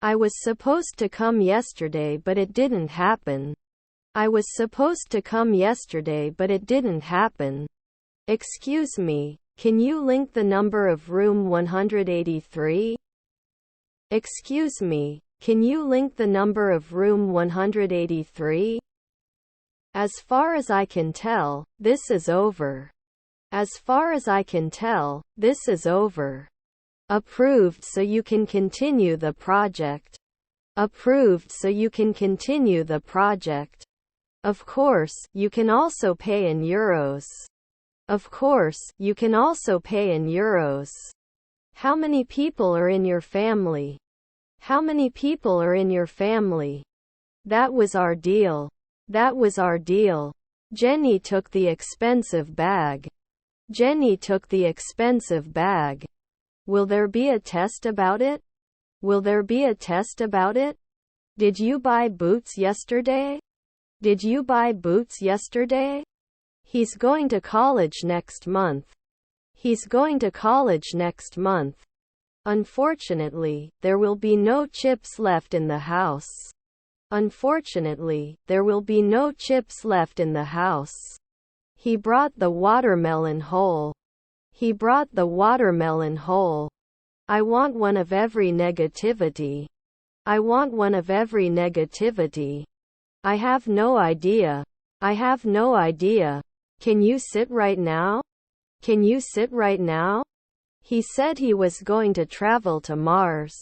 I was supposed to come yesterday but it didn't happen. I was supposed to come yesterday but it didn't happen. Excuse me, can you link the number of room 183? Excuse me, can you link the number of room 183? As far as I can tell, this is over. As far as I can tell, this is over. Approved so you can continue the project. Approved so you can continue the project. Of course, you can also pay in euros. Of course, you can also pay in euros. How many people are in your family? How many people are in your family? That was our deal. That was our deal. Jenny took the expensive bag. Jenny took the expensive bag. Will there be a test about it? Will there be a test about it? Did you buy boots yesterday? Did you buy boots yesterday? He's going to college next month. He's going to college next month. Unfortunately, there will be no chips left in the house. Unfortunately, there will be no chips left in the house. He brought the watermelon whole. He brought the watermelon whole. I want one of every negativity. I want one of every negativity. I have no idea. I have no idea. Can you sit right now? Can you sit right now? He said he was going to travel to Mars.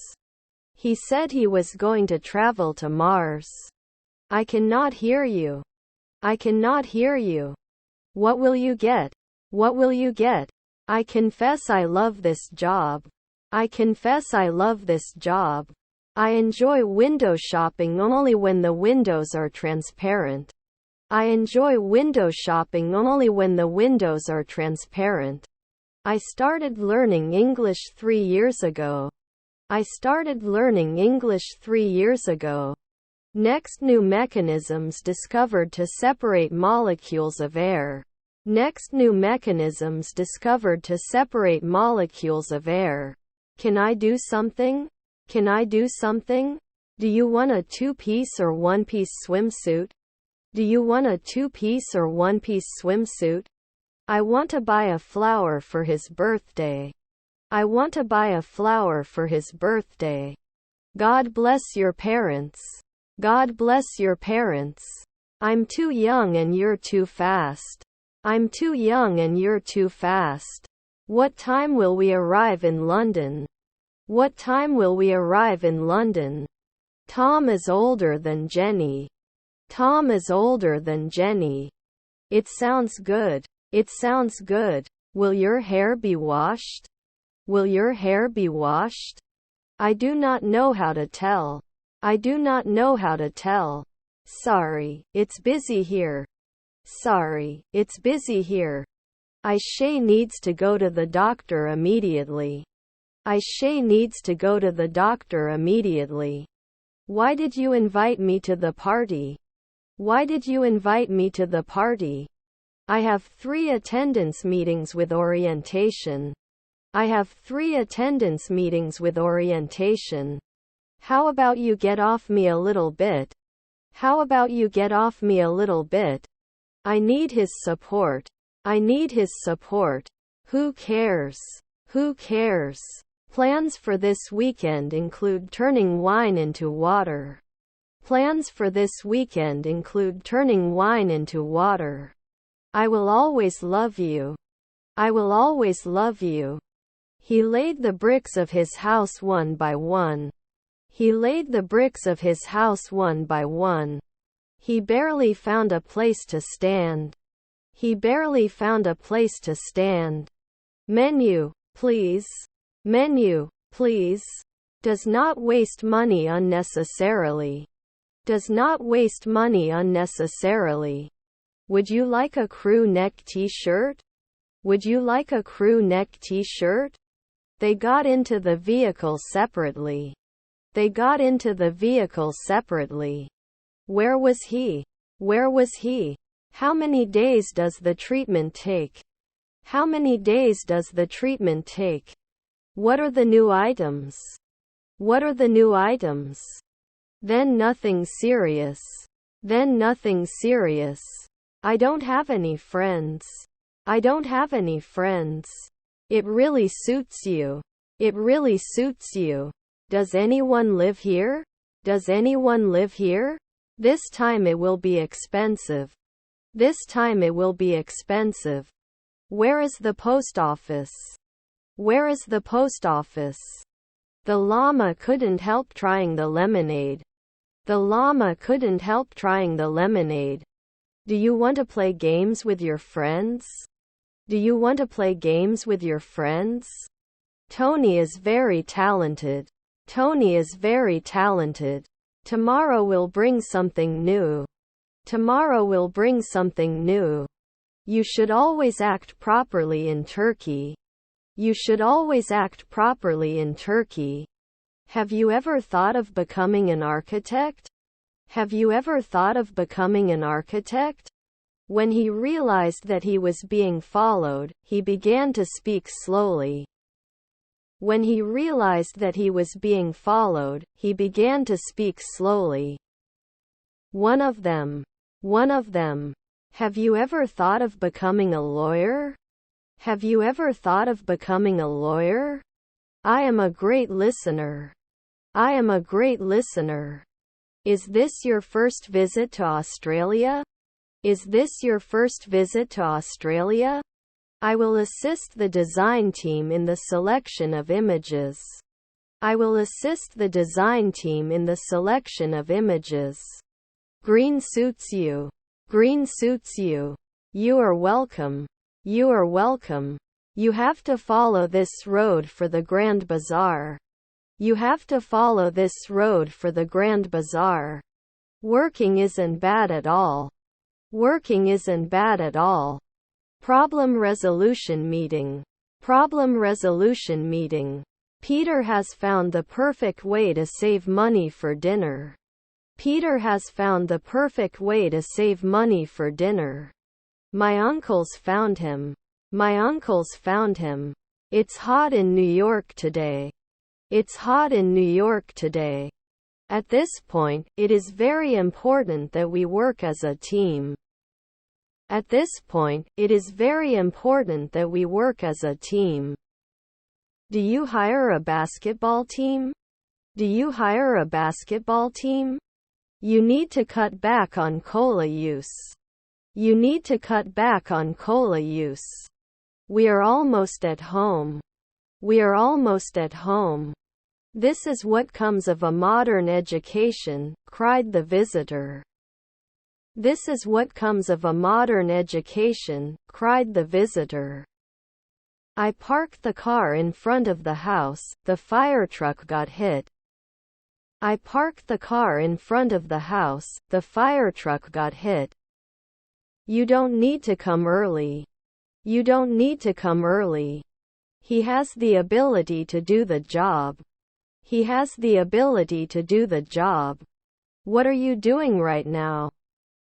He said he was going to travel to Mars. I cannot hear you. I cannot hear you. What will you get? What will you get? I confess I love this job. I confess I love this job. I enjoy window shopping only when the windows are transparent. I enjoy window shopping only when the windows are transparent. I started learning English 3 years ago. I started learning English 3 years ago. Next, new mechanisms discovered to separate molecules of air. Next, new mechanisms discovered to separate molecules of air. Can I do something? Can I do something? Do you want a 2-piece or 1-piece swimsuit? Do you want a 2-piece or 1-piece swimsuit? I want to buy a flower for his birthday. I want to buy a flower for his birthday. God bless your parents. God bless your parents. I'm too young and you're too fast. I'm too young and you're too fast. What time will we arrive in London? What time will we arrive in London? Tom is older than Jenny. Tom is older than Jenny. It sounds good. It sounds good. Will your hair be washed? Will your hair be washed? I do not know how to tell. I do not know how to tell. Sorry, it's busy here. Sorry, it's busy here. Aisha needs to go to the doctor immediately. Aisha needs to go to the doctor immediately. Why did you invite me to the party? Why did you invite me to the party? I have 3 attendance meetings with orientation. I have 3 attendance meetings with orientation. How about you get off me a little bit? How about you get off me a little bit? I need his support. I need his support. Who cares? Who cares? Plans for this weekend include turning wine into water. Plans for this weekend include turning wine into water. I will always love you. I will always love you. He laid the bricks of his house one by one. He laid the bricks of his house one by one. He barely found a place to stand. He barely found a place to stand. Menu, please. Menu, please. Does not waste money unnecessarily. Does not waste money unnecessarily. Would you like a crew neck t-shirt? Would you like a crew neck t-shirt? They got into the vehicle separately. They got into the vehicle separately. Where was he? Where was he? How many days does the treatment take? How many days does the treatment take? What are the new items? What are the new items? Then nothing serious. Then nothing serious. I don't have any friends. I don't have any friends. It really suits you. It really suits you. Does anyone live here? Does anyone live here? This time it will be expensive. This time it will be expensive. Where is the post office? Where is the post office? The llama couldn't help trying the lemonade. The llama couldn't help trying the lemonade. Do you want to play games with your friends? Do you want to play games with your friends? Tony is very talented. Tony is very talented. Tomorrow will bring something new. Tomorrow will bring something new. You should always act properly in Turkey. You should always act properly in Turkey. Have you ever thought of becoming an architect? Have you ever thought of becoming an architect? When he realized that he was being followed, he began to speak slowly. When he realized that he was being followed, he began to speak slowly. One of them. One of them. Have you ever thought of becoming a lawyer? Have you ever thought of becoming a lawyer? I am a great listener. I am a great listener. Is this your first visit to Australia? Is this your first visit to Australia? I will assist the design team in the selection of images. I will assist the design team in the selection of images. Green suits you. Green suits you. You are welcome. You are welcome. You have to follow this road for the Grand Bazaar. You have to follow this road for the Grand Bazaar. Working isn't bad at all. Working isn't bad at all. Problem resolution meeting. Problem resolution meeting. Peter has found the perfect way to save money for dinner. Peter has found the perfect way to save money for dinner. My uncles found him. My uncles found him. It's hot in New York today. It's hot in New York today. At this point, it is very important that we work as a team. At this point, it is very important that we work as a team. Do you hire a basketball team? Do you hire a basketball team? You need to cut back on cola use. You need to cut back on cola use. We are almost at home. We are almost at home. This is what comes of a modern education, cried the visitor. This is what comes of a modern education, cried the visitor. I parked the car in front of the house, the fire truck got hit. I parked the car in front of the house, the fire truck got hit. You don't need to come early. You don't need to come early. He has the ability to do the job. He has the ability to do the job. What are you doing right now?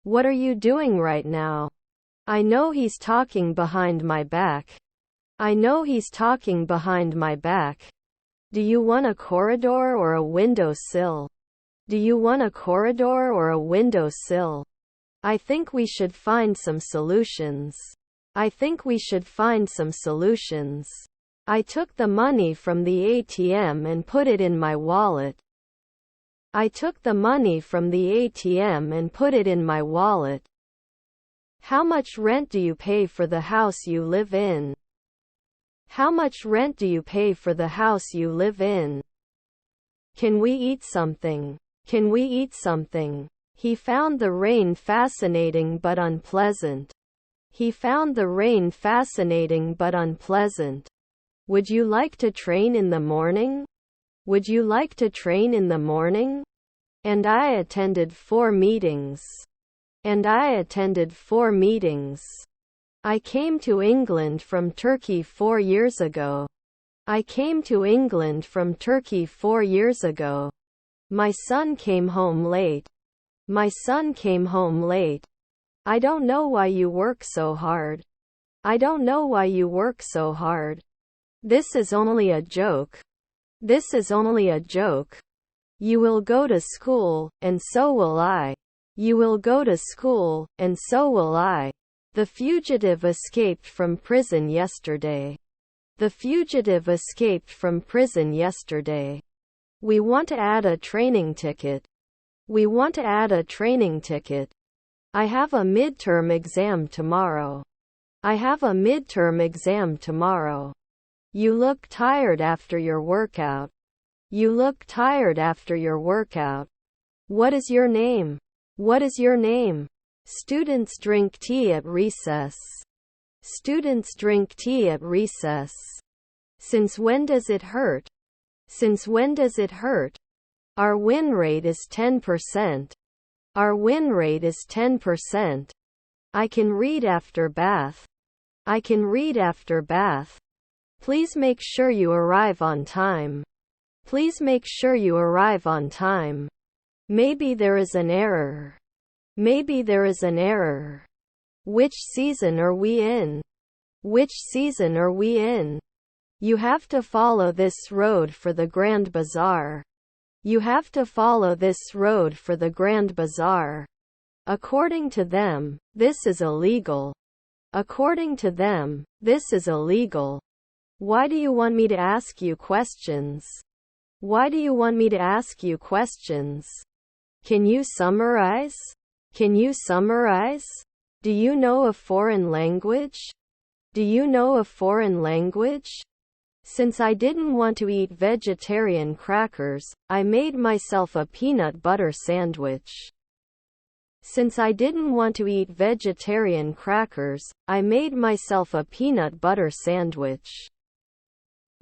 What are you doing right now? I know he's talking behind my back. I know he's talking behind my back. Do you want a corridor or a windowsill? Do you want a corridor or a windowsill? I think we should find some solutions. I think we should find some solutions. I took the money from the ATM and put it in my wallet. I took the money from the ATM and put it in my wallet. How much rent do you pay for the house you live in? How much rent do you pay for the house you live in? Can we eat something? Can we eat something? He found the rain fascinating but unpleasant. He found the rain fascinating but unpleasant. Would you like to train in the morning? Would you like to train in the morning? And I attended 4 meetings. And I attended 4 meetings. I came to England from Turkey 4 years ago. I came to England from Turkey 4 years ago. My son came home late. My son came home late. I don't know why you work so hard. I don't know why you work so hard. This is only a joke. This is only a joke. You will go to school, and so will I. You will go to school, and so will I. The fugitive escaped from prison yesterday. The fugitive escaped from prison yesterday. We want to add a training ticket. We want to add a training ticket. I have a midterm exam tomorrow. I have a midterm exam tomorrow. You look tired after your workout. You look tired after your workout. What is your name? What is your name? Students drink tea at recess. Students drink tea at recess. Since when does it hurt? Since when does it hurt? Our win rate is 10%. Our win rate is 10%. I can read after bath. I can read after bath. Please make sure you arrive on time. Please make sure you arrive on time. Maybe there is an error. Maybe there is an error. Which season are we in? Which season are we in? You have to follow this road for the Grand Bazaar. You have to follow this road for the Grand Bazaar. According to them, this is illegal. According to them, this is illegal. Why do you want me to ask you questions? Why do you want me to ask you questions? Can you summarize? Can you summarize? Do you know a foreign language? Do you know a foreign language? Since I didn't want to eat vegetarian crackers, I made myself a peanut butter sandwich. Since I didn't want to eat vegetarian crackers, I made myself a peanut butter sandwich.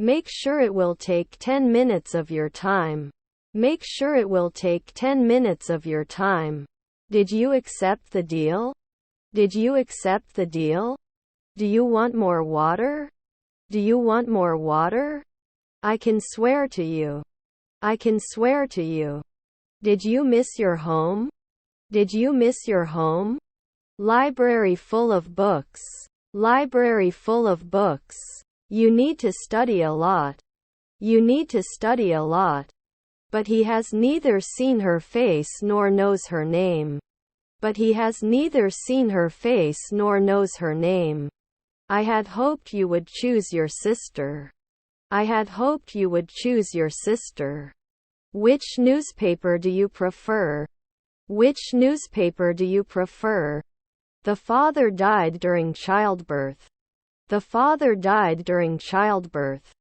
Make sure it will take 10 minutes of your time. Make sure it will take 10 minutes of your time. Did you accept the deal? Did you accept the deal? Do you want more water? Do you want more water? I can swear to you. I can swear to you. Did you miss your home? Did you miss your home? Library full of books. Library full of books. You need to study a lot. You need to study a lot. But he has neither seen her face nor knows her name. But he has neither seen her face nor knows her name. I had hoped you would choose your sister. I had hoped you would choose your sister. Which newspaper do you prefer? Which newspaper do you prefer? The father died during childbirth. The father died during childbirth.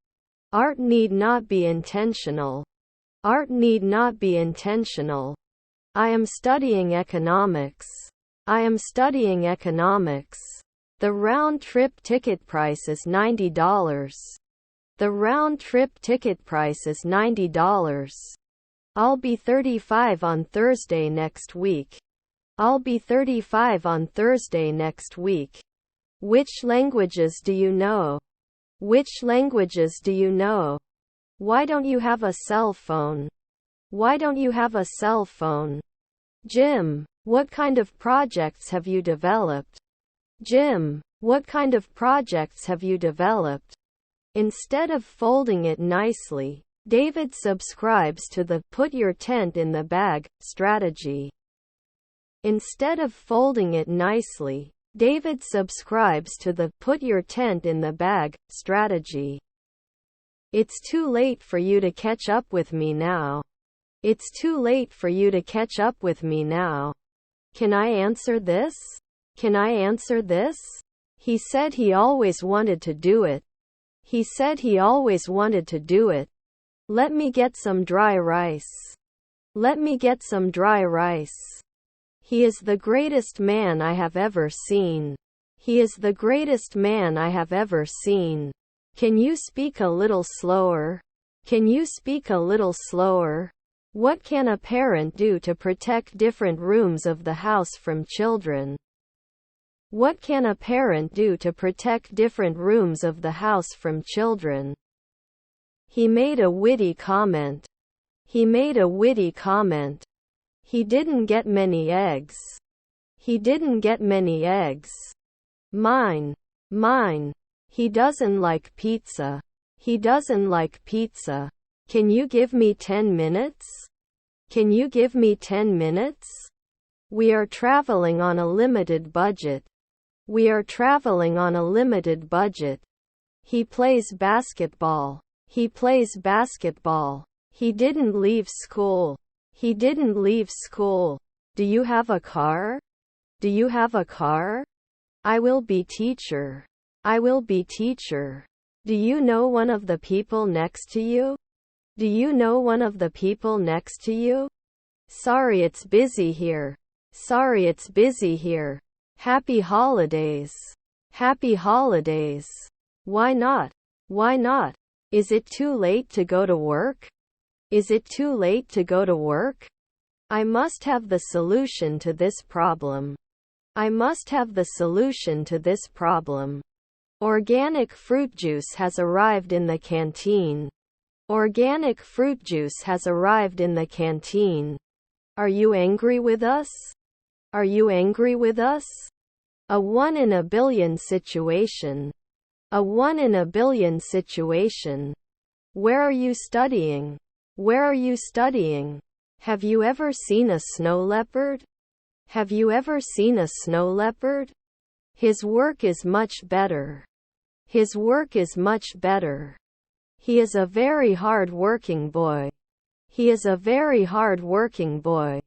Art need not be intentional. Art need not be intentional. I am studying economics. I am studying economics. The round-trip ticket price is $90. The round-trip ticket price is $90. I'll be 35 on Thursday next week. I'll be 35 on Thursday next week. Which languages do you know? Which languages do you know? Why don't you have a cell phone? Why don't you have a cell phone? Jim, what kind of projects have you developed? Jim, what kind of projects have you developed? Instead of folding it nicely, David subscribes to the "put your tent in the bag" strategy. Instead of folding it nicely, David subscribes to the "put your tent in the bag" strategy. It's too late for you to catch up with me now. It's too late for you to catch up with me now. Can I answer this? Can I answer this? He said he always wanted to do it. He said he always wanted to do it. Let me get some dry rice. Let me get some dry rice. He is the greatest man I have ever seen. He is the greatest man I have ever seen. Can you speak a little slower? Can you speak a little slower? What can a parent do to protect different rooms of the house from children? What can a parent do to protect different rooms of the house from children? He made a witty comment. He made a witty comment. He didn't get many eggs. He didn't get many eggs. Mine. Mine. He doesn't like pizza. He doesn't like pizza. Can you give me 10 minutes? Can you give me 10 minutes? We are traveling on a limited budget. We are traveling on a limited budget. He plays basketball. He plays basketball. He didn't leave school. He didn't leave school. Do you have a car? Do you have a car? I will be teacher. I will be teacher. Do you know one of the people next to you? Do you know one of the people next to you? Sorry it's busy here. Sorry it's busy here. Happy holidays. Happy holidays. Why not? Why not? Is it too late to go to work? Is it too late to go to work? I must have the solution to this problem. I must have the solution to this problem. Organic fruit juice has arrived in the canteen. Organic fruit juice has arrived in the canteen. Are you angry with us? Are you angry with us? A 1 in a billion situation. A 1 in a billion situation. Where are you studying? Where are you studying? Have you ever seen a snow leopard? Have you ever seen a snow leopard? His work is much better. His work is much better. He is a very hard-working boy. He is a very hard-working boy.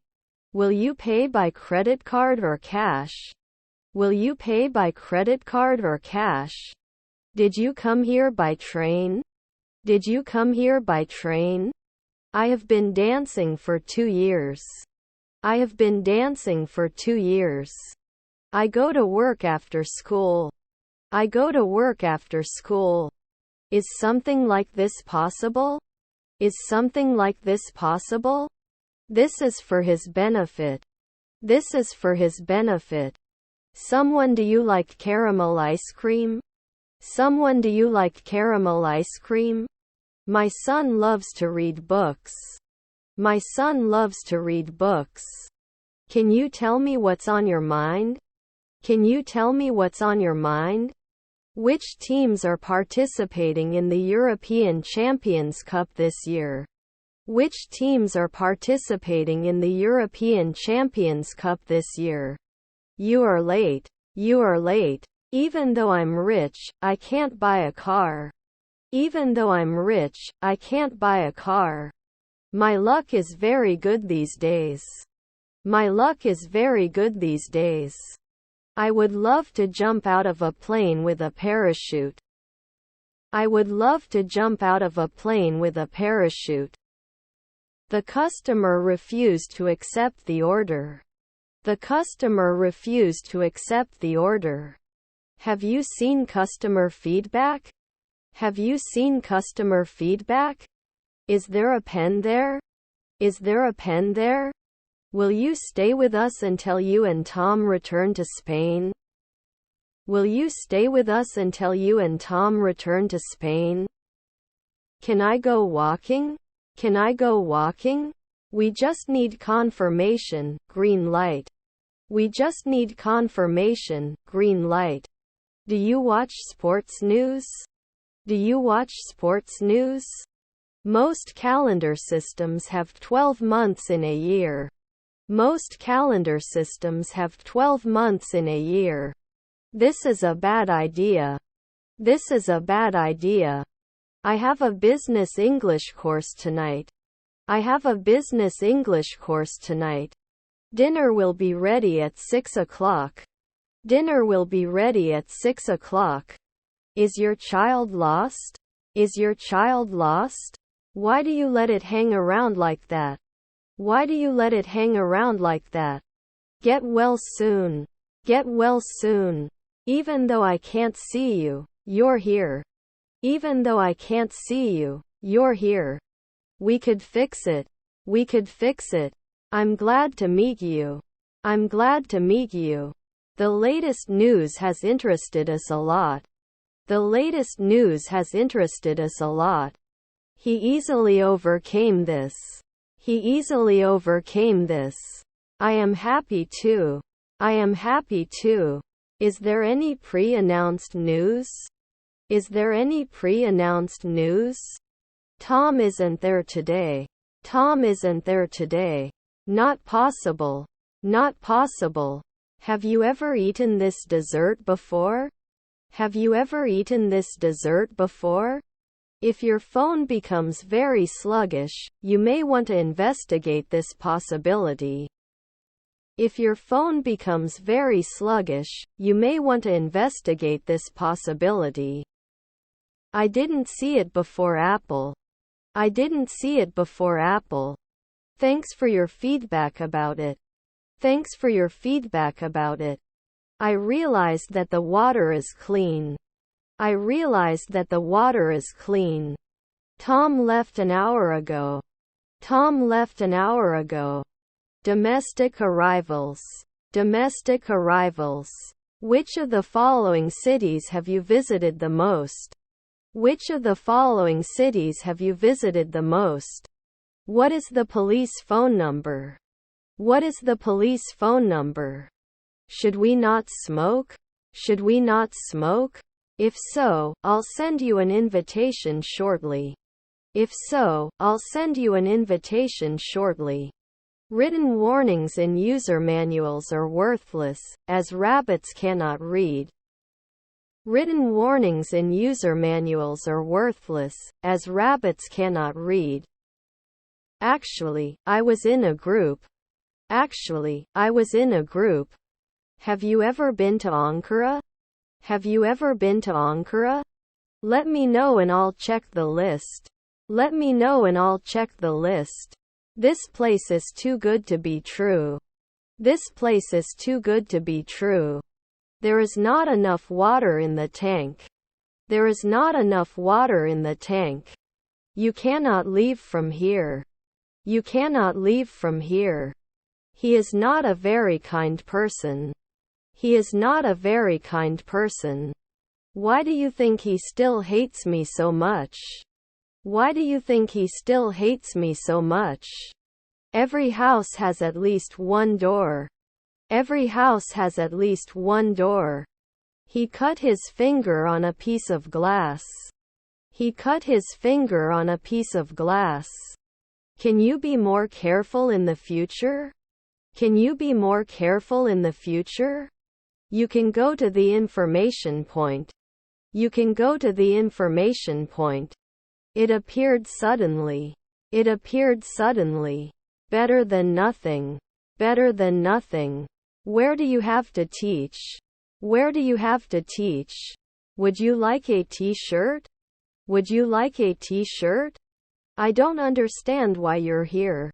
Will you pay by credit card or cash? Will you pay by credit card or cash? Did you come here by train? Did you come here by train? I have been dancing for 2 years. I have been dancing for 2 years. I go to work after school. I go to work after school. Is something like this possible? Is something like this possible? This is for his benefit. This is for his benefit. Someone, do you like caramel ice cream? Someone, do you like caramel ice cream? My son loves to read books. My son loves to read books. Can you tell me what's on your mind? Can you tell me what's on your mind? Which teams are participating in the European Champions Cup this year? Which teams are participating in the European Champions Cup this year? You are late. You are late. Even though I'm rich, I can't buy a car. Even though I'm rich, I can't buy a car. My luck is very good these days. My luck is very good these days. I would love to jump out of a plane with a parachute. I would love to jump out of a plane with a parachute. The customer refused to accept the order. The customer refused to accept the order. Have you seen customer feedback? Have you seen customer feedback? Is there a pen there? Is there a pen there? Will you stay with us until you and Tom return to Spain? Will you stay with us until you and Tom return to Spain? Can I go walking? Can I go walking? We just need confirmation, green light. We just need confirmation, green light. Do you watch sports news? Do you watch sports news? Most calendar systems have 12 months in a year. Most calendar systems have 12 months in a year. This is a bad idea. This is a bad idea. I have a business English course tonight. I have a business English course tonight. Dinner will be ready at 6 o'clock. Dinner will be ready at 6 o'clock. Is your child lost? Is your child lost? Why do you let it hang around like that? Why do you let it hang around like that? Get well soon. Get well soon. Even though I can't see you, you're here. Even though I can't see you, you're here. We could fix it. We could fix it. I'm glad to meet you. I'm glad to meet you. The latest news has interested us a lot. The latest news has interested us a lot. He easily overcame this. He easily overcame this. I am happy too. I am happy too. Is there any pre-announced news? Is there any pre-announced news? Tom isn't there today. Tom isn't there today. Not possible. Not possible. Have you ever eaten this dessert before? Have you ever eaten this dessert before? If your phone becomes very sluggish, you may want to investigate this possibility. If your phone becomes very sluggish, you may want to investigate this possibility. I didn't see it before Apple. I didn't see it before Apple. Thanks for your feedback about it. Thanks for your feedback about it. I realized that the water is clean. I realized that the water is clean. Tom left an hour ago. Tom left an hour ago. Domestic arrivals. Domestic arrivals. Which of the following cities have you visited the most? Which of the following cities have you visited the most? What is the police phone number? What is the police phone number? Should we not smoke? Should we not smoke? If so, I'll send you an invitation shortly. If so, I'll send you an invitation shortly. Written warnings in user manuals are worthless, as rabbits cannot read. Written warnings in user manuals are worthless, as rabbits cannot read. Actually, I was in a group. Actually, I was in a group. Have you ever been to Ankara? Have you ever been to Ankara? Let me know and I'll check the list. Let me know and I'll check the list. This place is too good to be true. This place is too good to be true. There is not enough water in the tank. There is not enough water in the tank. You cannot leave from here. You cannot leave from here. He is not a very kind person. He is not a very kind person. Why do you think he still hates me so much? Why do you think he still hates me so much? Every house has at least one door. Every house has at least one door. He cut his finger on a piece of glass. He cut his finger on a piece of glass. Can you be more careful in the future? Can you be more careful in the future? You can go to the information point. You can go to the information point. It appeared suddenly. It appeared suddenly. Better than nothing. Better than nothing. Where do you have to teach? Where do you have to teach? Would you like a t-shirt? Would you like a t-shirt? I don't understand why you're here.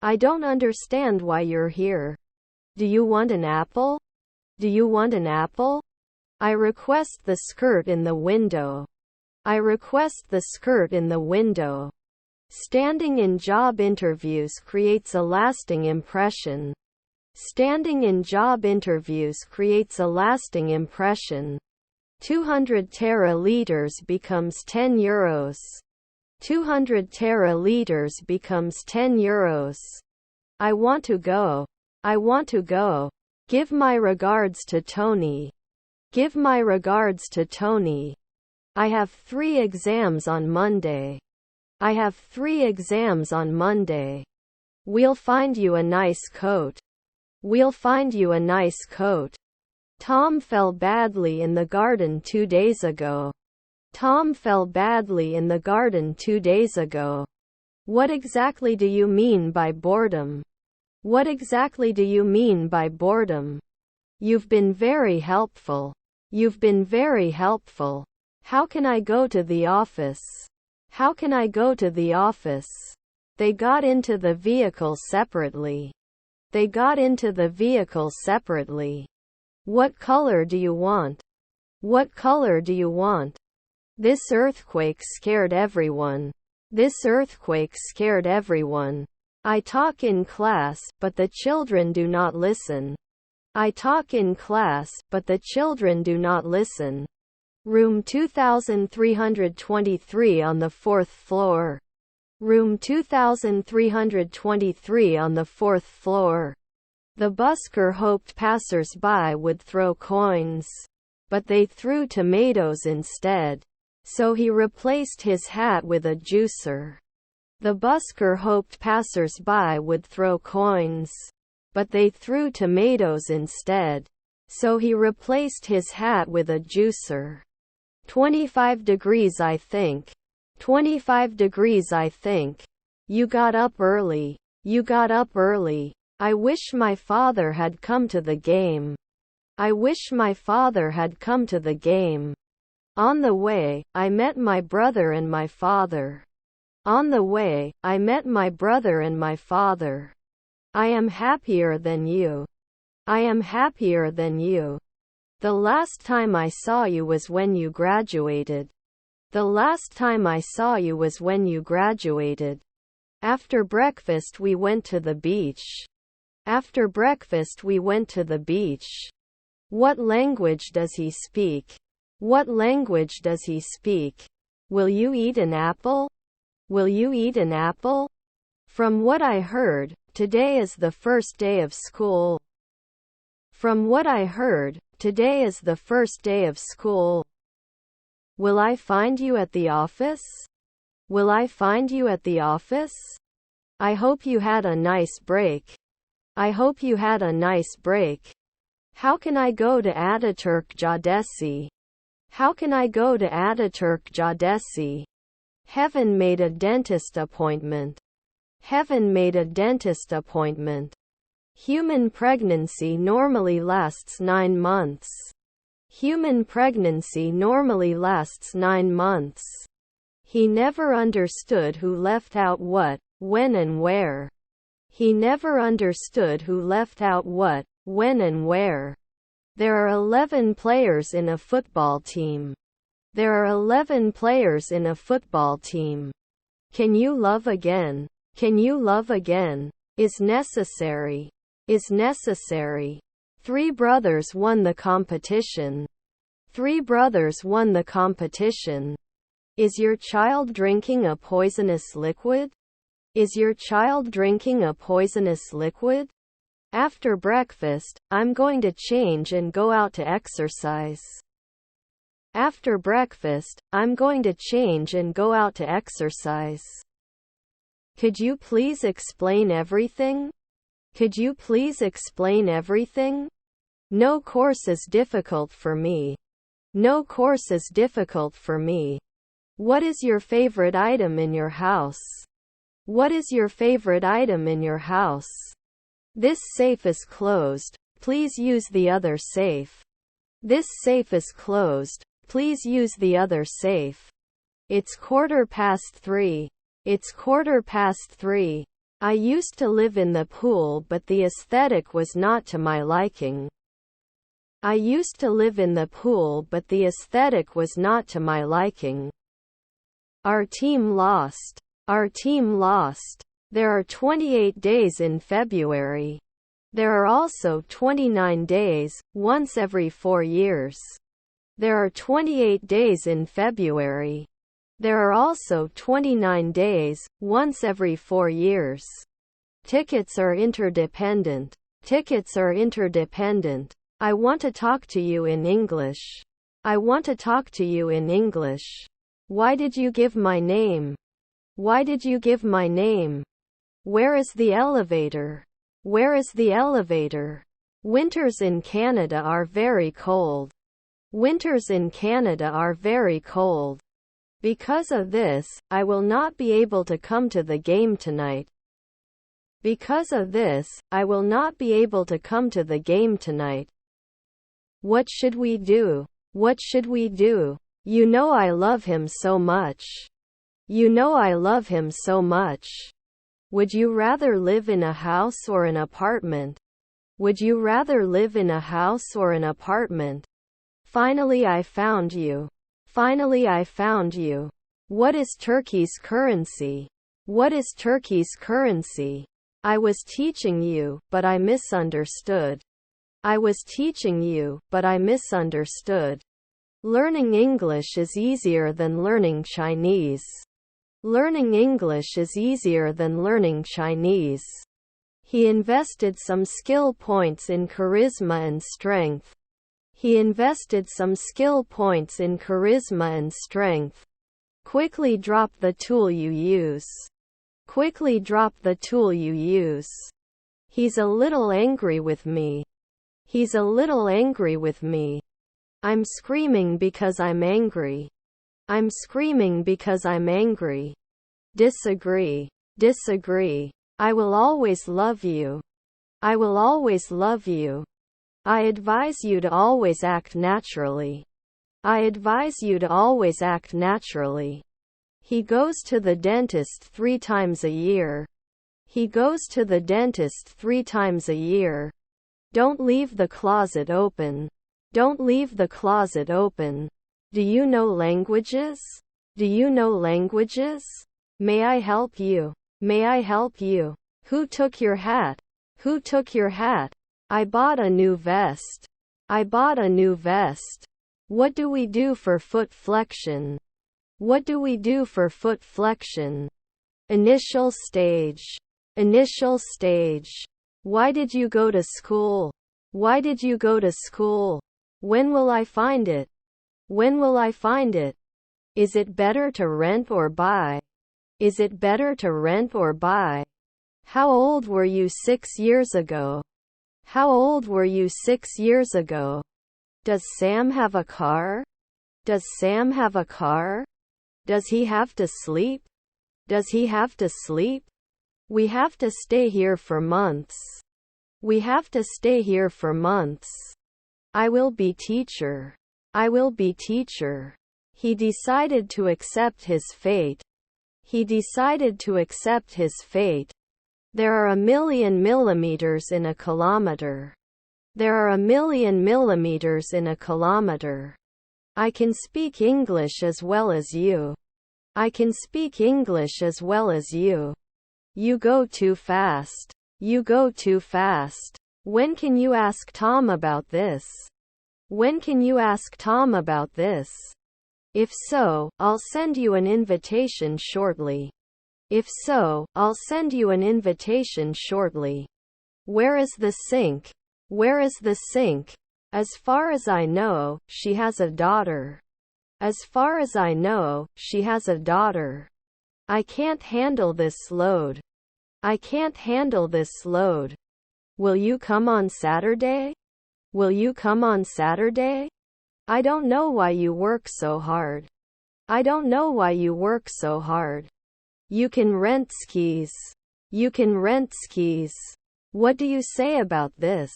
I don't understand why you're here. Do you want an apple? Do you want an apple? I request the skirt in the window. I request the skirt in the window. Standing in job interviews creates a lasting impression. Standing in job interviews creates a lasting impression. 200 tera-liters becomes 10 euros. 200 tera-liters becomes 10 euros. I want to go. I want to go. Give my regards to Tony. Give my regards to Tony. I have 3 exams on Monday. I have 3 exams on Monday. We'll find you a nice coat. We'll find you a nice coat. Tom fell badly in the garden 2 days ago. Tom fell badly in the garden 2 days ago. What exactly do you mean by boredom? What exactly do you mean by boredom? You've been very helpful. You've been very helpful. How can I go to the office? How can I go to the office? They got into the vehicle separately. They got into the vehicle separately. What color do you want? What color do you want? This earthquake scared everyone. This earthquake scared everyone. I talk in class, but the children do not listen. I talk in class, but the children do not listen. Room 2323 on the 4th floor. Room 2323 on the 4th floor. The busker hoped passers-by would throw coins. But they threw tomatoes instead. so he replaced his hat with a juicer. The busker hoped passers-by would throw coins, but they threw tomatoes instead, so he replaced his hat with a juicer. 25 degrees I think. 25 degrees I think. You got up early. You got up early. I wish my father had come to the game. I wish my father had come to the game. On the way, I met my brother and my father. On the way, I met my brother and my father. I am happier than you. I am happier than you. The last time I saw you was when you graduated. The last time I saw you was when you graduated. After breakfast we went to the beach. After breakfast we went to the beach. What language does he speak? What language does he speak? Will you eat an apple? Will you eat an apple? From what I heard, today is the first day of school. From what I heard, today is the first day of school. Will I find you at the office? Will I find you at the office? I hope you had a nice break. I hope you had a nice break. How can I go to Ataturk Caddesi? How can I go to Ataturk Caddesi? Heaven made a dentist appointment. Heaven made a dentist appointment. Human pregnancy normally lasts 9 months. Human pregnancy normally lasts 9 months. He never understood who left out what, when and where. He never understood who left out what, when and where. There are 11 players in a football team. There are 11 players in a football team. Can you love again? Can you love again? Is necessary. Is necessary. 3 brothers won the competition. 3 brothers won the competition. Is your child drinking a poisonous liquid? Is your child drinking a poisonous liquid? After breakfast, I'm going to change and go out to exercise. After breakfast, I'm going to change and go out to exercise. Could you please explain everything? Could you please explain everything? No course is difficult for me. No course is difficult for me. What is your favorite item in your house? What is your favorite item in your house? This safe is closed. Please use the other safe. This safe is closed. Please use the other safe. It's 3:15. It's 3:15. I used to live in the pool, but the aesthetic was not to my liking. I used to live in the pool, but the aesthetic was not to my liking. Our team lost. Our team lost. There are 28 days in February. There are also 29 days, once every 4 years. There are 28 days in February. There are also 29 days, once every 4 years. Tickets are interdependent. Tickets are interdependent. I want to talk to you in English. I want to talk to you in English. Why did you give my name? Why did you give my name? Where is the elevator? Where is the elevator? Winters in Canada are very cold. Winters in Canada are very cold. Because of this, I will not be able to come to the game tonight. Because of this, I will not be able to come to the game tonight. What should we do? What should we do? You know I love him so much. You know I love him so much. Would you rather live in a house or an apartment? Would you rather live in a house or an apartment? Finally I found you. Finally I found you. What is Turkey's currency? What is Turkey's currency? I was teaching you, but I misunderstood. I was teaching you, but I misunderstood. Learning English is easier than learning Chinese. Learning English is easier than learning Chinese. He invested some skill points in charisma and strength. He invested some skill points in charisma and strength. Quickly drop the tool you use. Quickly drop the tool you use. He's a little angry with me. He's a little angry with me. I'm screaming because I'm angry. I'm screaming because I'm angry. Disagree. Disagree. I will always love you. I will always love you. I advise you to always act naturally. I advise you to always act naturally. He goes to the dentist 3 times a year. He goes to the dentist 3 times a year. Don't leave the closet open. Don't leave the closet open. Do you know languages? Do you know languages? May I help you? May I help you? Who took your hat? Who took your hat? I bought a new vest. I bought a new vest. What do we do for foot flexion? What do we do for foot flexion? Initial stage. Initial stage. Why did you go to school? Why did you go to school? When will I find it? When will I find it? Is it better to rent or buy? Is it better to rent or buy? How old were you 6 years ago? How old were you 6 years ago? Does Sam have a car? Does Sam have a car? Does he have to sleep? Does he have to sleep? We have to stay here for months. We have to stay here for months. I will be teacher. I will be teacher. He decided to accept his fate. He decided to accept his fate. There are 1,000,000 millimeters in a kilometer. There are 1,000,000 millimeters in a kilometer. I can speak English as well as you. I can speak English as well as you. You go too fast. You go too fast. When can you ask Tom about this? When can you ask Tom about this? If so, I'll send you an invitation shortly. If so, I'll send you an invitation shortly. Where is the sink? Where is the sink? As far as I know, she has a daughter. As far as I know, she has a daughter. I can't handle this load. I can't handle this load. Will you come on Saturday? Will you come on Saturday? I don't know why you work so hard. I don't know why you work so hard. You can rent skis. You can rent skis. What do you say about this?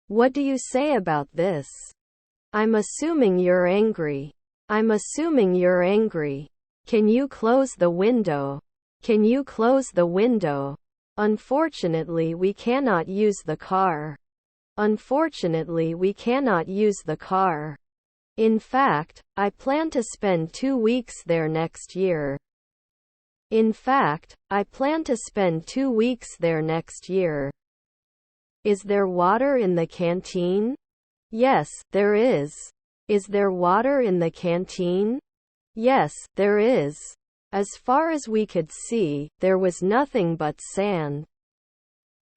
What do you say about this? I'm assuming you're angry. I'm assuming you're angry. Can you close the window? Can you close the window? Unfortunately, we cannot use the car. Unfortunately, we cannot use the car. In fact, I plan to spend 2 weeks there next year. In fact, I plan to spend 2 weeks there next year. Is there water in the canteen? Yes, there is. Is there water in the canteen? Yes, there is. As far as we could see, there was nothing but sand.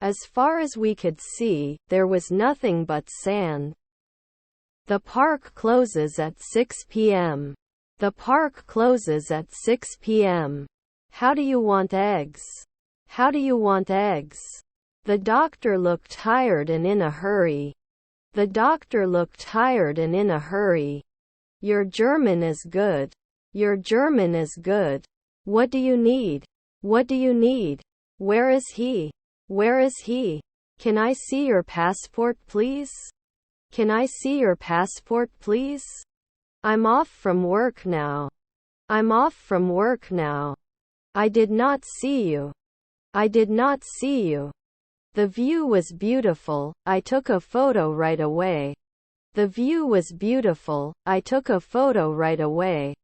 As far as we could see, there was nothing but sand. The park closes at 6 p.m. The park closes at 6 p.m. How do you want eggs? How do you want eggs? The doctor looked tired and in a hurry. The doctor looked tired and in a hurry. Your German is good. Your German is good. What do you need? What do you need? Where is he? Where is he? Can I see your passport, please? Can I see your passport, please? I'm off from work now. I'm off from work now. I did not see you. I did not see you. The view was beautiful. I took a photo right away. The view was beautiful. I took a photo right away.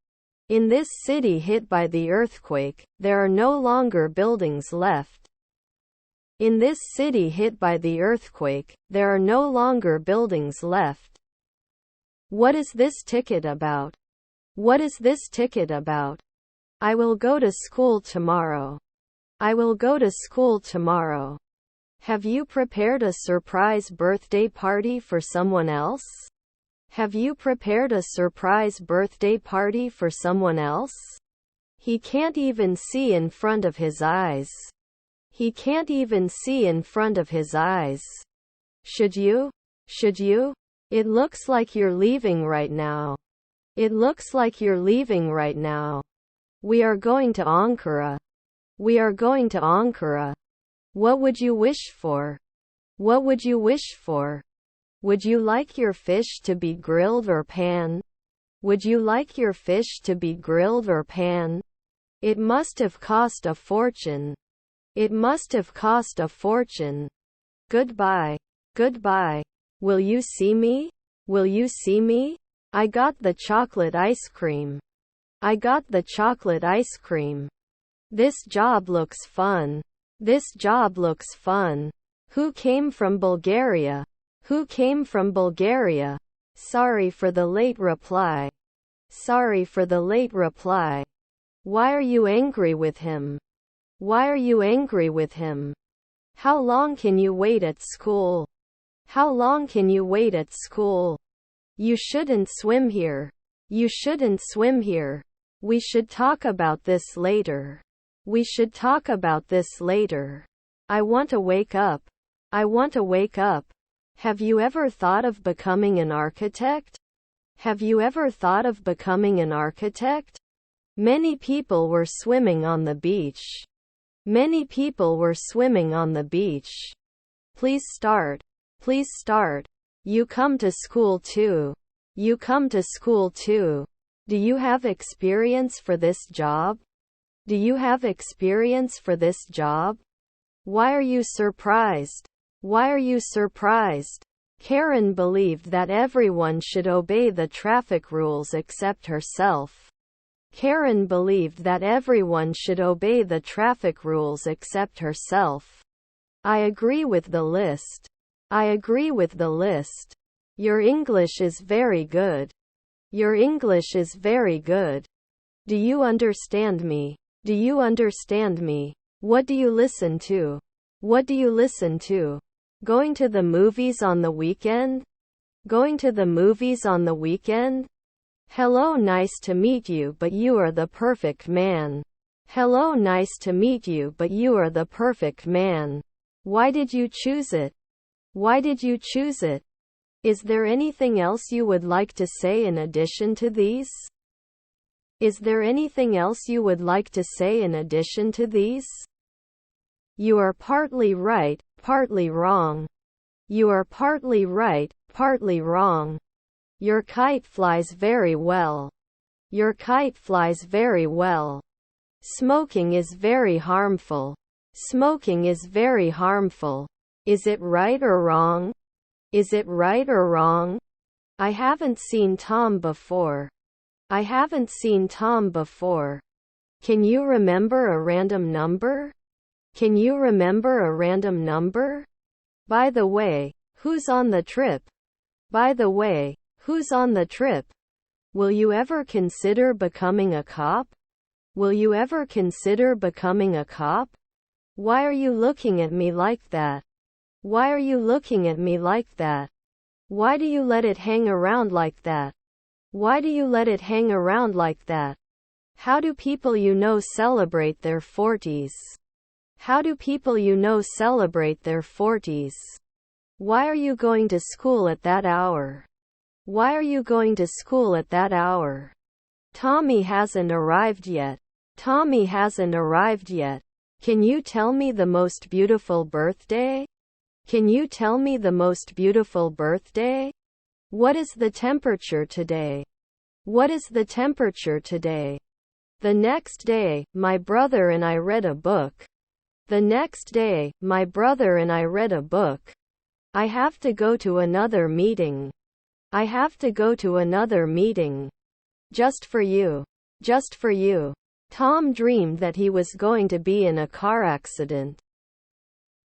In this city hit by the earthquake, there are no longer buildings left. In this city hit by the earthquake, there are no longer buildings left. What is this ticket about? What is this ticket about? I will go to school tomorrow. I will go to school tomorrow. Have you prepared a surprise birthday party for someone else? Have you prepared a surprise birthday party for someone else? He can't even see in front of his eyes. He can't even see in front of his eyes. Should you? Should you? It looks like you're leaving right now. It looks like you're leaving right now. We are going to Ankara. We are going to Ankara. What would you wish for? What would you wish for? Would you like your fish to be grilled or pan? Would you like your fish to be grilled or pan? It must have cost a fortune. It must have cost a fortune. Goodbye. Goodbye. Will you see me? Will you see me? I got the chocolate ice cream. I got the chocolate ice cream. This job looks fun. This job looks fun. Who came from Bulgaria? Who came from Bulgaria? Sorry for the late reply. Sorry for the late reply. Why are you angry with him? Why are you angry with him? How long can you wait at school? How long can you wait at school? You shouldn't swim here. You shouldn't swim here. We should talk about this later. We should talk about this later. I want to wake up. I want to wake up. Have you ever thought of becoming an architect? Have you ever thought of becoming an architect? Many people were swimming on the beach. Many people were swimming on the beach. Please start. Please start. You come to school too. You come to school too. Do you have experience for this job? Do you have experience for this job? Why are you surprised? Why are you surprised? Karen believed that everyone should obey the traffic rules except herself. Karen believed that everyone should obey the traffic rules except herself. I agree with the list. I agree with the list. Your English is very good. Your English is very good. Do you understand me? Do you understand me? What do you listen to? What do you listen to? Going to the movies on the weekend? Going to the movies on the weekend? Hello, nice to meet you, but you are the perfect man. Hello, nice to meet you, but you are the perfect man. Why did you choose it? Why did you choose it? Is there anything else you would like to say in addition to these? Is there anything else you would like to say in addition to these? You are partly right, partly wrong. You are partly right, partly wrong. Your kite flies very well. Your kite flies very well. Smoking is very harmful. Smoking is very harmful. Is it right or wrong? Is it right or wrong? I haven't seen Tom before. I haven't seen Tom before. Can you remember a random number? Can you remember a random number? By the way, who's on the trip? By the way, who's on the trip? Will you ever consider becoming a cop? Will you ever consider becoming a cop? Why are you looking at me like that? Why are you looking at me like that? Why do you let it hang around like that? Why do you let it hang around like that? How do people you know celebrate their 40s? How do people you know celebrate their 40s? Why are you going to school at that hour? Why are you going to school at that hour? Tommy hasn't arrived yet. Tommy hasn't arrived yet. Can you tell me the most beautiful birthday? Can you tell me the most beautiful birthday? What is the temperature today? What is the temperature today? The next day, my brother and I read a book. The next day, my brother and I read a book. I have to go to another meeting. I have to go to another meeting. Just for you. Just for you. Tom dreamed that he was going to be in a car accident.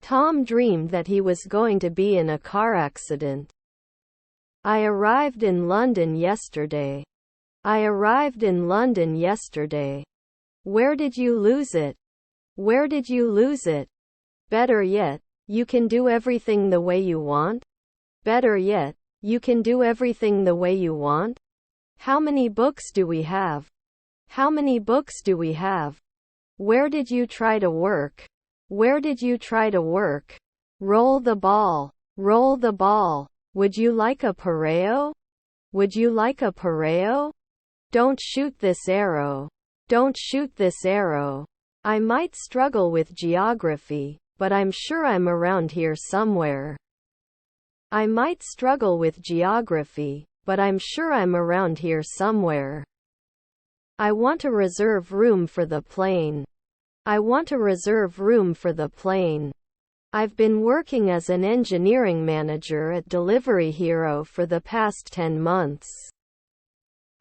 Tom dreamed that he was going to be in a car accident. I arrived in London yesterday. I arrived in London yesterday. Where did you lose it? Where did you lose it? Better yet, you can do everything the way you want. Better yet, You can do everything the way you want? How many books do we have? How many books do we have? Where did you try to work? Where did you try to work? Roll the ball. Roll the ball. Would you like a pareo? Would you like a pareo? Don't shoot this arrow. Don't shoot this arrow. I might struggle with geography, but I'm sure I'm around here somewhere. I might struggle with geography, but I'm sure I'm around here somewhere. I want to reserve room for the plane. I want to reserve room for the plane. I've been working as an engineering manager at Delivery Hero for the past 10 months.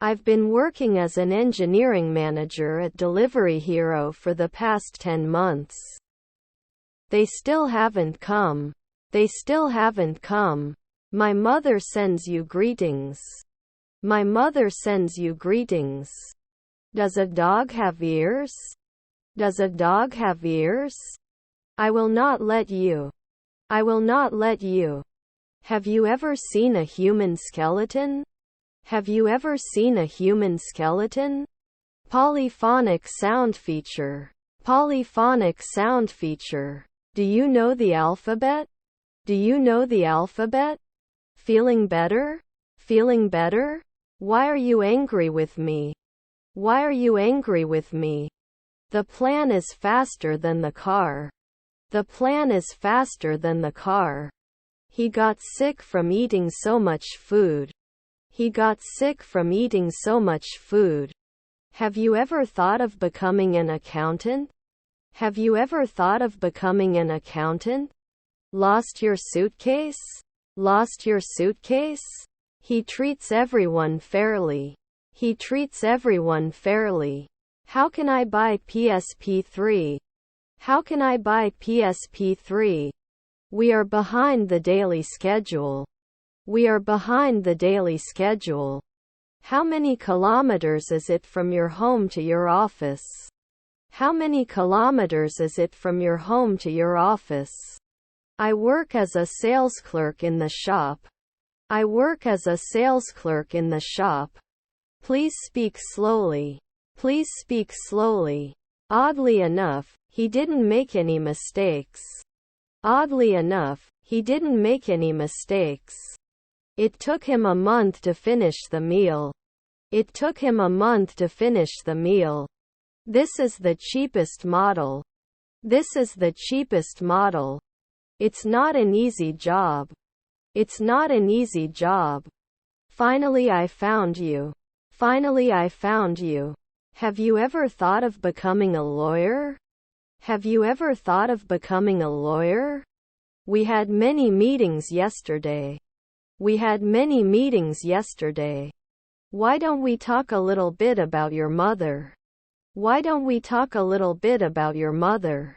I've been working as an engineering manager at Delivery Hero for the past 10 months. They still haven't come. They still haven't come. My mother sends you greetings. My mother sends you greetings. Does a dog have ears? Does a dog have ears? I will not let you. I will not let you. Have you ever seen a human skeleton? Have you ever seen a human skeleton? Polyphonic sound feature. Polyphonic sound feature. Do you know the alphabet? Do you know the alphabet? Feeling better? Feeling better? Why are you angry with me? Why are you angry with me? The plan is faster than the car. The plan is faster than the car. He got sick from eating so much food. He got sick from eating so much food. Have you ever thought of becoming an accountant? Have you ever thought of becoming an accountant? Lost your suitcase? Lost your suitcase? He treats everyone fairly. He treats everyone fairly. How can I buy PSP3? How can I buy PSP3? We are behind the daily schedule. We are behind the daily schedule. How many kilometers is it from your home to your office? How many kilometers is it from your home to your office? I work as a sales clerk in the shop. I work as a sales clerk in the shop. Please speak slowly. Please speak slowly. Oddly enough, he didn't make any mistakes. Oddly enough, he didn't make any mistakes. It took him a month to finish the meal. It took him a month to finish the meal. This is the cheapest model. This is the cheapest model. It's not an easy job. It's not an easy job. Finally I found you. Finally I found you. Have you ever thought of becoming a lawyer? Have you ever thought of becoming a lawyer? We had many meetings yesterday. We had many meetings yesterday. Why don't we talk a little bit about your mother? Why don't we talk a little bit about your mother?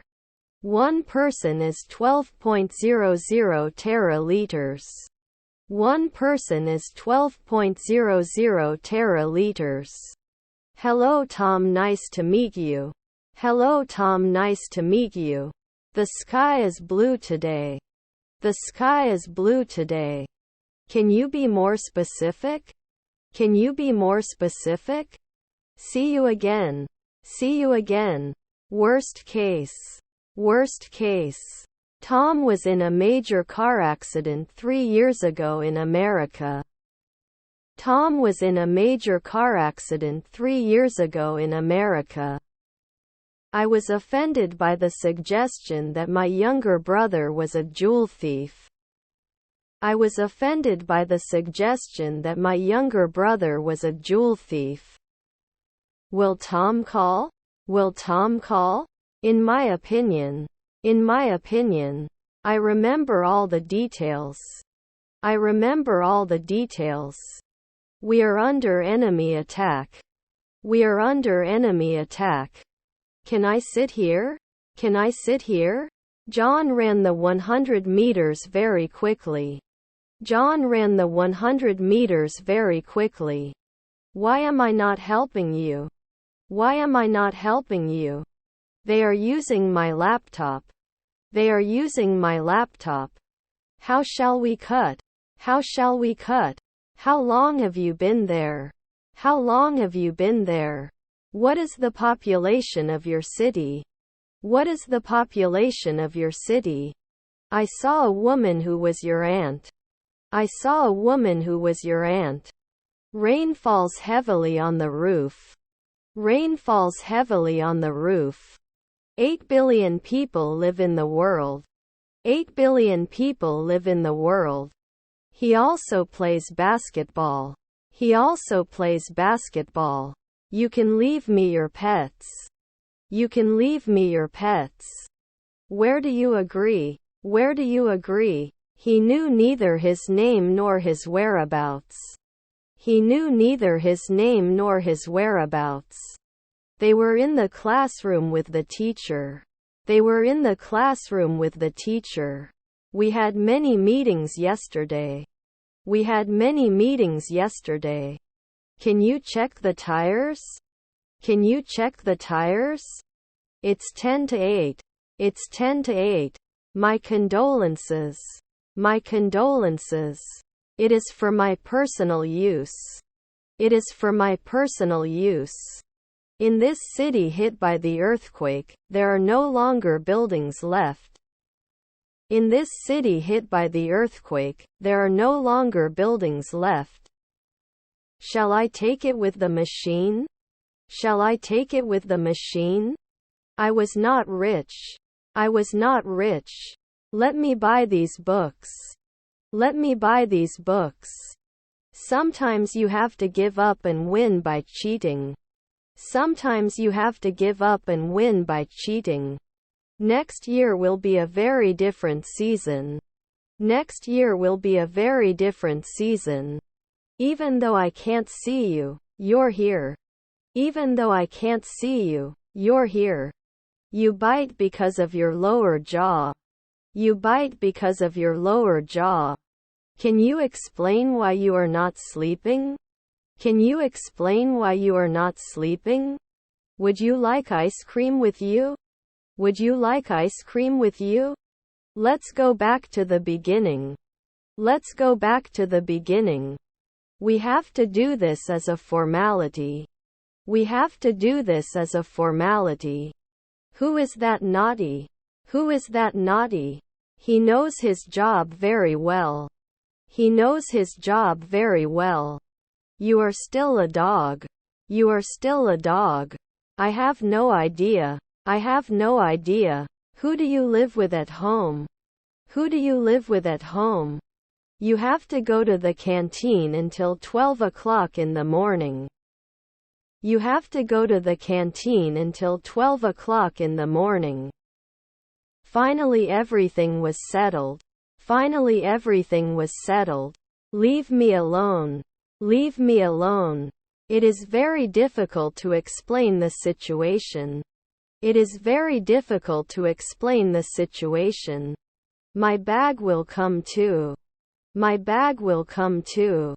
One person is 12.00 teraliters. One person is 12.00 teraliters. Hello Tom, nice to meet you. Hello Tom, nice to meet you. The sky is blue today. The sky is blue today. Can you be more specific? Can you be more specific? See you again. See you again. Worst case. Worst case. Tom was in a major car accident 3 years ago in America. Tom was in a major car accident 3 years ago in America. I was offended by the suggestion that my younger brother was a jewel thief. I was offended by the suggestion that my younger brother was a jewel thief. Will Tom call? Will Tom call? In my opinion, I remember all the details. I remember all the details. We are under enemy attack. We are under enemy attack. Can I sit here? Can I sit here? John ran the 100 meters very quickly. John ran the 100 meters very quickly. Why am I not helping you? Why am I not helping you? They are using my laptop. They are using my laptop. How shall we cut? How shall we cut? How long have you been there? How long have you been there? What is the population of your city? What is the population of your city? I saw a woman who was your aunt. I saw a woman who was your aunt. Rain falls heavily on the roof. Rain falls heavily on the roof. 8 billion people live in the world. 8 billion people live in the world. He also plays basketball. He also plays basketball. You can leave me your pets. You can leave me your pets. Where do you agree? Where do you agree? He knew neither his name nor his whereabouts. He knew neither his name nor his whereabouts. They were in the classroom with the teacher. They were in the classroom with the teacher. We had many meetings yesterday. We had many meetings yesterday. Can you check the tires? Can you check the tires? It's 10 to 8. It's 10 to 8. My condolences. My condolences. It is for my personal use. It is for my personal use. In this city hit by the earthquake, there are no longer buildings left. In this city hit by the earthquake, there are no longer buildings left. Shall I take it with the machine? Shall I take it with the machine? I was not rich. I was not rich. Let me buy these books. Let me buy these books. Sometimes you have to give up and win by cheating. Sometimes you have to give up and win by cheating. Next year will be a very different season. Next year will be a very different season. Even though I can't see you, you're here. Even though I can't see you, you're here. You bite because of your lower jaw. You bite because of your lower jaw. Can you explain why you are not sleeping? Can you explain why you are not sleeping? Would you like ice cream with you? Would you like ice cream with you? Let's go back to the beginning. Let's go back to the beginning. We have to do this as a formality. We have to do this as a formality. Who is that naughty? Who is that naughty? He knows his job very well. He knows his job very well. You are still a dog. You are still a dog. I have no idea. I have no idea. Who do you live with at home? Who do you live with at home? You have to go to the canteen until 12 o'clock in the morning. You have to go to the canteen until 12 o'clock in the morning. Finally everything was settled. Finally everything was settled. Leave me alone. Leave me alone. It is very difficult to explain the situation. It is very difficult to explain the situation. My bag will come too. My bag will come too.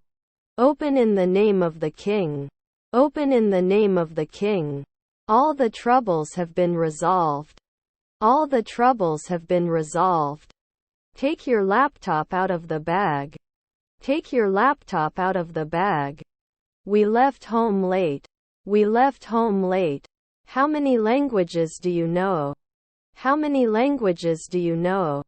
Open in the name of the King. Open in the name of the King. All the troubles have been resolved. All the troubles have been resolved. Take your laptop out of the bag. Take your laptop out of the bag. We left home late. We left home late. How many languages do you know? How many languages do you know?